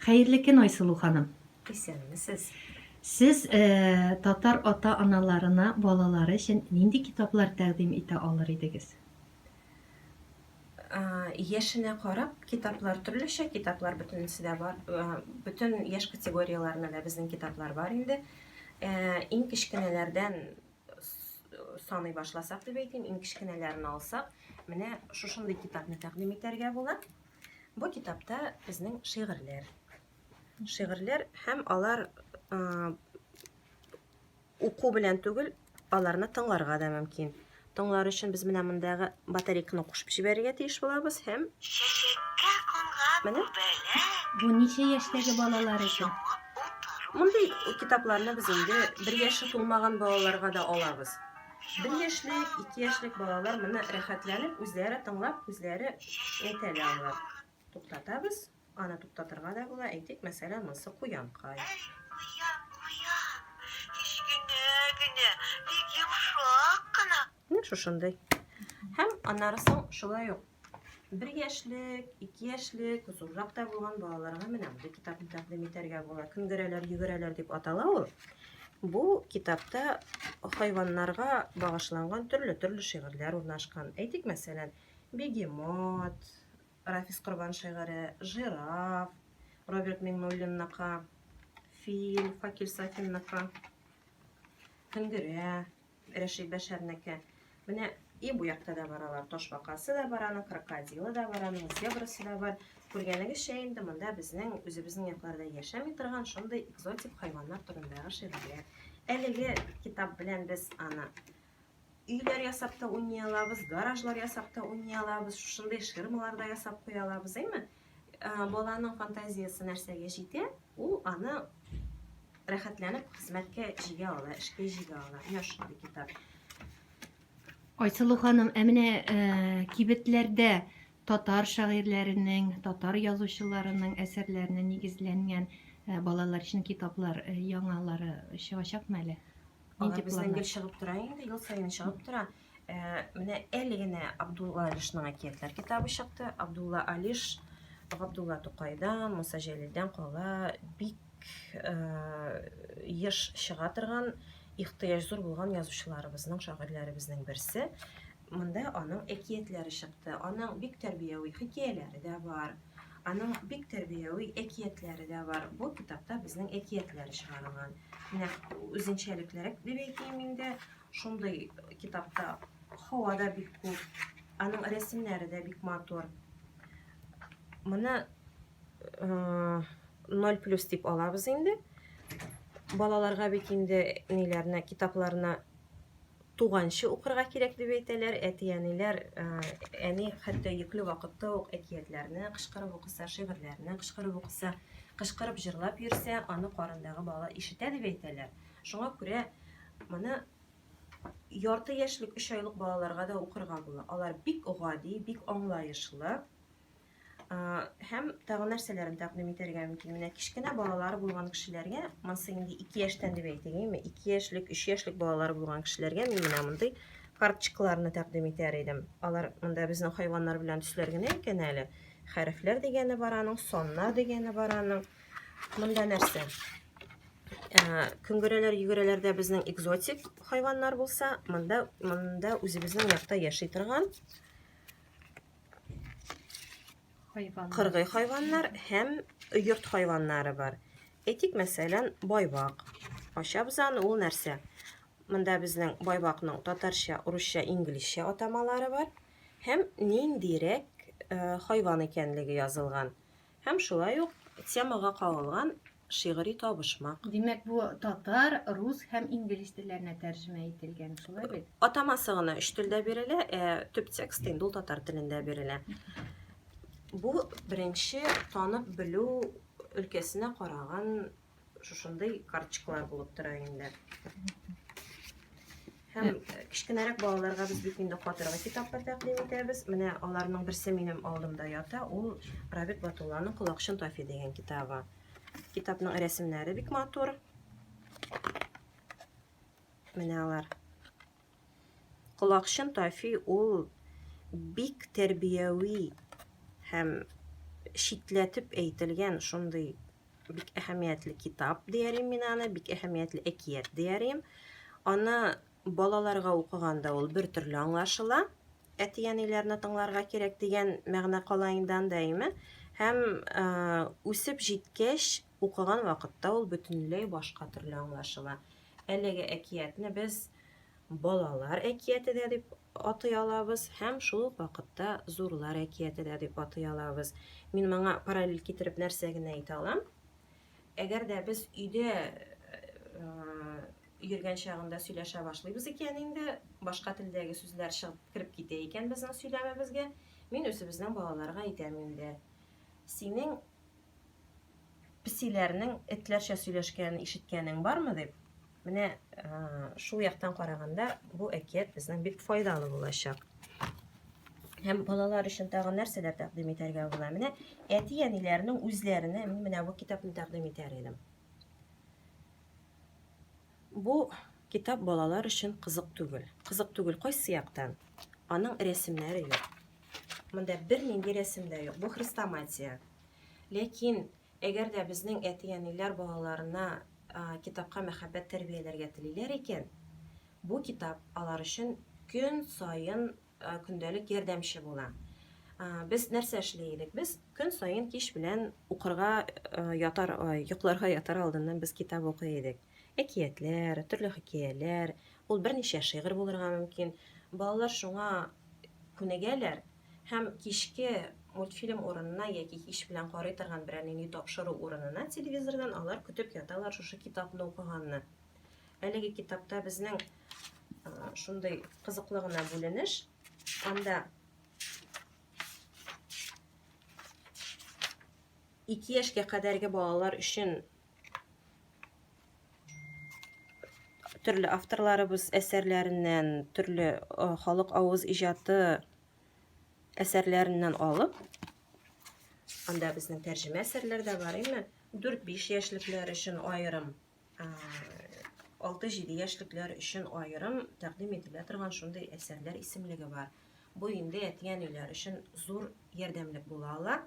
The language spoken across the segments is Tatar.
Хәерле көн, Айсылу ханым. Исәнмесез. Сез татар ата-аналарына балалары өчен нинди китаплар тәкъдим итә алыр идегез? Яшенә карап, китаплар төрлечә, китаплар бөтенесе дә бар. Бөтен яшь категорияларына да безнең китаплар бар инде. Иң кечкенәләрдән саный башласак дип әйтим, иң кечкенәләрен алсак, менә шушындый китапны тәкъдим итәргә була. Бу китапта безнең шигырьләр. Шигырьләр һәм алар уку белән түгел, аларны тыңларга да мөмкин. Тыңлар өчен без менә мондагы батарейканы кушып җибәрергә тиеш булабыз һәм менә Бу ничә яшьтәге балалар өчен? мондый китапларны без инде 1 яше тулмаган балаларга да алабыз. 1 яшьлек, 2 яшьлек балалар моны рәхәтләнеп, үзләре тыңлап, үзләре әйтәләр алар. Туктатабыз, аны туктатырга да була. Әйтик, мәсәлән, монсы Куянкай. Шушындый. Һәм аннары соң шулай ук 1 яшьлек, 2 яшьлек, зуррак та булган балаларга менә бу китапны тәкъдим итәргә була. Күнгәрәләр, йөгерәләр дип атала ул. Бу китапта хайваннарга багышланган төрле шигырьләр урнашкан. Әйтик, мәсәлән, Бегемот, Рафис Корбан шигыре, Жираф, Роберт Миңнуллинныкы, Фил, Факил Сафинныкы, Көңгөрә, Рәшит Бәшәрнеке. Менә и бу якта да баралар. Ташбакасы да бар, аның крокодилы да бар, аның зебрасы да бар. Күргәнегезчә инде монда безнең үзебезнең якларда яшәми торган шундый экзотик хайваннар турындагы шигырьләр. Әлеге китап белән без аны өйләр ясап та уйный алабыз, гаражлар ясап та уйный алабыз, шундый ширмалар да ясап куя алабыз, әйме? Баланың фантазиясы нәрсәгә җитә, ул аны рәхәтләнеп хезмәткә җигә ала, эшкә җигә ала. Менә шундый китап. Айсылу ханым, менә кибетләрдә татар шагыйрьләренең, татар язучыларының әсәрләренә нигезләнгән балалар өчен китаплар яңалары чыгачакмы әле? Алар безнең ел чыгып тора инде, ел сайын чыгып тора. Менә әле генә Абдулла Алишның әкиятләр китабы чыкты. Абдулла Алиш Габдулла Тукайдан, Муса Җәлилдән кала бик еш чыга торган, ихтыяҗ зур булган язучыларыбызның, шагыйрьләребезнең берсе. Монда аның әкиятләре чыкты. Аның бик тәрбияви хикәяләре дә бар. Аның бик тәрбияви әкиятләре дә бар. Бу китапта безнең әкиятләре чыгарылган. Менә үзенчәлекләрек дип әйтим инде, шундый китапта һава да бик күп. Аның рәсемнәре дә бик матур. Моны 0+ дип алабыз инде. Балаларга бит инде ниләрне, китапларны туганчы укырга кирәк дип әйтәләр. Әти-әниләр, әни хәтта йөкле вакытта ук әкиятләрне кычкырып укыса, шигырьләрне кычкырып укыса, кычкырып җырлап йөрсә, аны карындагы бала ишетә дип әйтәләр. Шуңа күрә моны ярты яшьлек, 3 айлык балаларга да укырга була. Алар бик гади, бик аңлаешлы. Һәм тагын нәрсәләрен тәкъдим итәргә мөмкин. Менә кичкенә балалары булган кешеләргә, монсы инде 2 яшьтән дип әйтәгәйме, 2 яшьлек, 3 яшьлек балалары булган кешеләргә мин менә мондый карточкаларны тәкъдим итәр идем. Алар монда безнең хайваннар белән төсләр генә икән әле. Хәрефләр дигәне бар аның, соннар дигәне бар аның. Монда нәрсә? Көңгөрәләр, йөгерәләрдә безнең экзотик хайваннар булса, монда үзебезнең якта яши торган кыргый хайваннар һәм йорт хайваннары бар. Әйтик, мәсәлән, байбак. Ачабыз аны, ул нәрсә? Монда безнең байбакның татарча, урысча, инглизчә атамалары бар. Һәм ниндирәк хайван икәнлеге язылган. Һәм шулай ук темага кагылган шигъри табышмак. Димәк, бу татар, рус һәм инглиз телләренә тәрҗемә ителгән, шулай бит? Атамасы гына 3 телдә бирелә, төп текст инде ул татар телендә бирелә. Бу беренче танып белү өлкәсенә караган шушындый карточкалар булып тора инде. Һәм кичкенәрәк балаларга без бит инде катыргы китаплар тәкъдим итәбез. Менә аларның берсе минем алдымда ята, ул Рабит Батулланың Колакчын Тафи дигән китабы. Китапның рәсемнәре бик матур. Менә алар. Колакчын Тафи ул бик тәрбияви һәм шитләтеп әйтелгән шундый бик әһәмиятле китап диярим мин аны, бик әһәмиятле әкият диярим. Аны балаларга укыганда ул бер төрле аңлашыла. Әти-әниләрне тыңларга кирәк дигән мәгънә кала инде анда, әйме? Һәм үсеп җиткәч укыган вакытта ул бөтенләй башка төрле аңлашыла. Әлеге әкиятне без балалар әкияте дә дип атый алабыз, һәм шул ук вакытта зурлар әкияте дә дип атый алабыз. Мин моңа параллель китереп нәрсә генә әйтә алам? Әгәр дә без өйдә йөргән чагында сөйләшә башлыйбыз икән инде, башка телдәге сүзләр чыгып кирип китә икән безнең сөйләмебезгә, мин үзебезнең балаларга әйтәм инде. Синең песиләрнең этләрчә сөйләшкәнен ишеткәнең бармы дип? Менә шул яктан караганда бу әкият безнең бик файдалы булачак. Һәм балалар өчен тагын нәрсәләр тәкъдим итәргә була? Менә әти-әниләрнең үзләренә мин менә бу китапны тәкъдим итәр идем. Бу китап балалар өчен кызык түгел. Кызык түгел кайсы яктан? Аның рәсемнәре юк. Монда бер нинди рәсем дә юк. Бу хрестоматия. Ләкин әгәр дә безнең әти-әниләр балаларына китапка мәхәббәт тәрбияләргә телиләр икән, бу китап алар өчен көн сайын көндәлек ярдәмче була. Без нәрсә эшли идек? Без көн сайын кич белән укырга йокларга ятар алдыннан без китап укый идек. Әкиятләр, төрле хикәяләр, ул берничә шигырь булырга мөмкин. Балалар шуңа күнегәләр һәм кичке мультфильм урынына яки кич белән карый торган берәр нинди тапшыру урынына телевизордан алар көтеп яталар шушы китапны укыганны. Әлеге китапта безнең шундый кызыклы гына бүленеш, анда 2 яшькә кадәрге балалар өчен төрле авторларыбыз әсәрләреннән, төрле халык авыз иҗаты әсәрләреннән алып, анда безнең тәрҗемә әсәрләр дә бар, әйме? 4-5 яшьлекләр өчен аерым, 6-7 яшьлекләр өчен аерым тәкъдим ителә торган шундый әсәрләр исемлеге бар. Бу инде әти-әниләр өчен зур ярдәмлек була ала.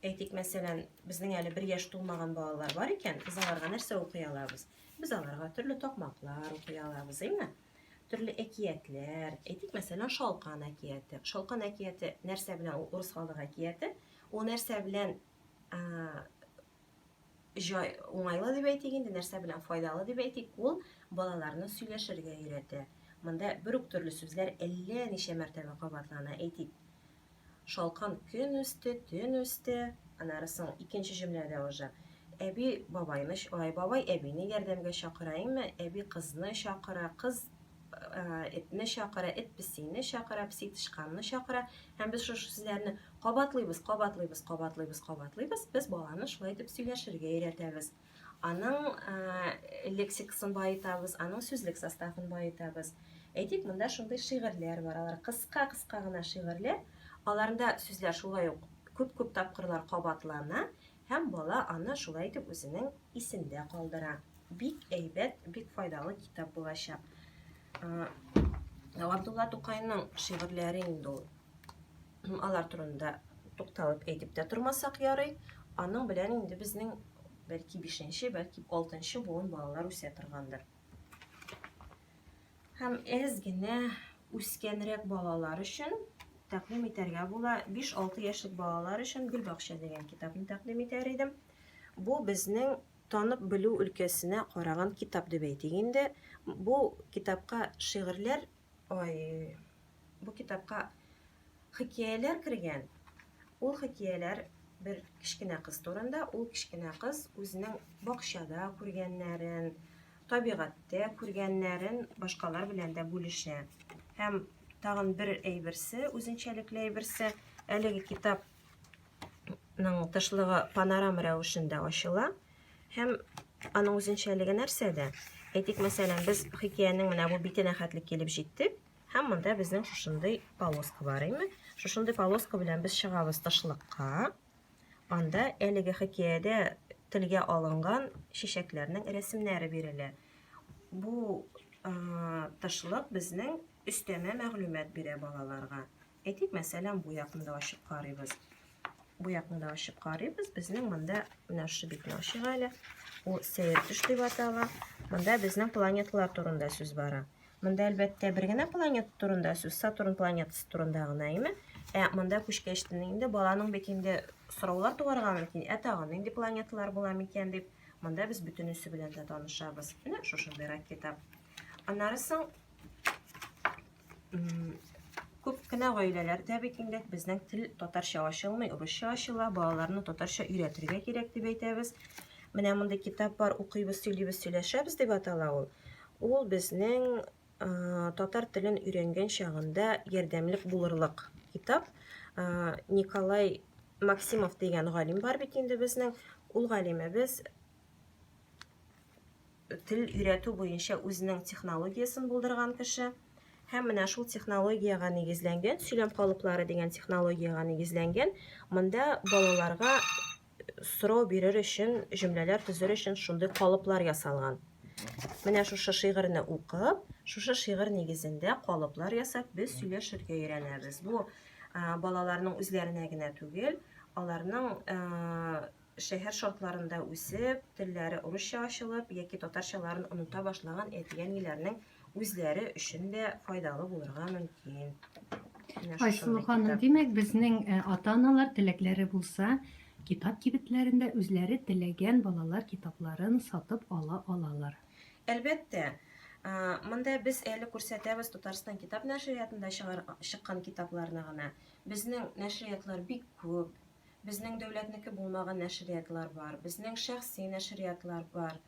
Әйтик, мәсәлән, безнең әле 1 яшь тулмаган балалар бар икән, без аларга нәрсә укый алабыз? Без аларга төрле такмаклар укый алабыз, әйме? Төрле әкиятләр, әйтик, мәсәлән, Шалкан әкияте. Шалкан әкияте нәрсә белән? Ул урыс халык әкияте. Ул нәрсә белән уңайлы дип әйтик инде, нәрсә белән файдалы дип әйтик? Ул балаларны сөйләшергә өйрәтә. Монда бер үк төрле сүзләр әллә ничә мәртәбә кабатлана. Әйтик, Шалкан көн үсте, төн үсте, анарысын икенче җөмләдә уже. Әби бабайны, бабай әбине ярдәмгә чакыра, әйме? Әби кызны чакыра, кыз этне чакыра, эт песине чакыра, песи тычканны чакыра. Һәм без шушы сүзләрне кабатлыйбыз. Без баланы шулай итеп сөйләшергә өйрәтәбез. Аның лексикасын байытабыз, аның сүзлек составын байытабыз. Әйтик, монда шундый шигырьләр бар. Алар кыска гына шигырьләр. Аларда сүзләр шулай ук күп тапкырлар кабатлана һәм бала аны шулай итеп үзенең исендә калдыра. Бик әйбәт, бик файдалы китап булачак. Габдулла Тукайның шигырьләре инде ул. Алар турында тукталып әйтеп тә тормасак ярый. Аның белән инде безнең бәлки 5-нче, бәлки 6-нчы буын балалар үсә торгандыр. Һәм әз генә үскәнрәк балалар өчен тәкъдим итәргә була. 5-6 яшьлек балалар өчен Гөлбакча дигән китапны тәкъдим итәр идем. Бу безнең танып белү өлкәсенә караган китап дип әйтик инде. Бу китапка шигырьләр, бу китапка хикәяләр кергән. Ул хикәяләр бер кичкенә кыз турында. Ул кичкенә кыз үзенең бакчада күргәннәрен, табигатьтә күргәннәрен башкалар белән дә бүлешә. Һәм тагын бер әйберсе, үзенчәлекле әйберсе, әлеге китапның тышлыгы панорама рәвешендә ачыла. Һәм аның үзенчәлеге нәрсәдә? Әйтик, мәсәлән, без хикәянең менә бу битенә хәтлек килеп җиттек. Һәм монда безнең шушындый полоска бар, әйме? Шушындый полоска белән без чыгабыз тышлыкка. Анда әлеге хикәядә телгә алынган чәчәкләрнең рәсемнәре бирелә. Бу тышлык безнең өстәмә мәгълүмат бирә балаларга. Әйтик, мәсәлән, бу якында ачып карыйбыз. бу якында ачып карыйбыз. Безнең монда менә шу битне ачыйк әле. Ул сәер төш дип атала. Монда безнең планеталар турында сүз бара. Монда әлбәттә бер генә планета турында сүз, Сатурн планетасы турында гына име. Монда күчкәчтен инде баланың бит инде сораулар туарга мөмкин. Тагын нинди планеталар була микән дип, монда без бөтенесе белән дә танышабыз. Менә шушындыйрак китап. Аннары соң күп кенә гаиләләрдә бит инде безнең тел татарча ачылмый, урысча ачыла, балаларны татарча өйрәтергә кирәк дип әйтәбез. Менә монда китап бар, укыйбыз, сөйлибез, сөйләшәбез дип атала ул. Ул безнең татар телен өйрәнгән чагында ярдәмлек булырлык китап. Николай Максимов дигән галим бар бит инде безнең. Ул галимебез тел өйрәтү буенча үзенең технологиясын булдырган кеше. Һәм менә шул технологиягә нигезләнгән, сөйләм калыплары дигән технологиягә нигезләнгән, монда балаларга сорау бирер өчен, җөмләләр төзер өчен шундый калыплар ясалган. Менә шушы шигырьне укып, шушы шигырь нигезендә калыплар ясап, без сөйләшергә өйрәнәбез. Бу балаларның үзләренә генә түгел, аларның шәһәр шартларында үсеп, телләре урысча ачылып, яки татарчаларын оныта башлаган әти-әниләрнең үзләре өчен дә файдалы булырга мөмкин. Айсылу ханым, димәк, безнең ата-аналар теләкләре булса, китап кибетләрендә үзләре теләгән балалар китапларын сатып ала алалар. Әлбәттә, монда без әле күрсәтәбез Татарстан китап нәшриятында чыккан китапларны гына. Безнең нәшриятлар бик күп. Безнең дәүләтнеке булмаган нәшриятлар бар. Безнең шәхси нәшриятлар бар.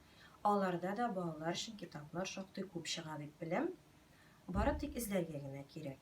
Аларда да балалар өчен китаплар шактый күп чыга дип беләм. Бары тик эзләргә генә кирәк.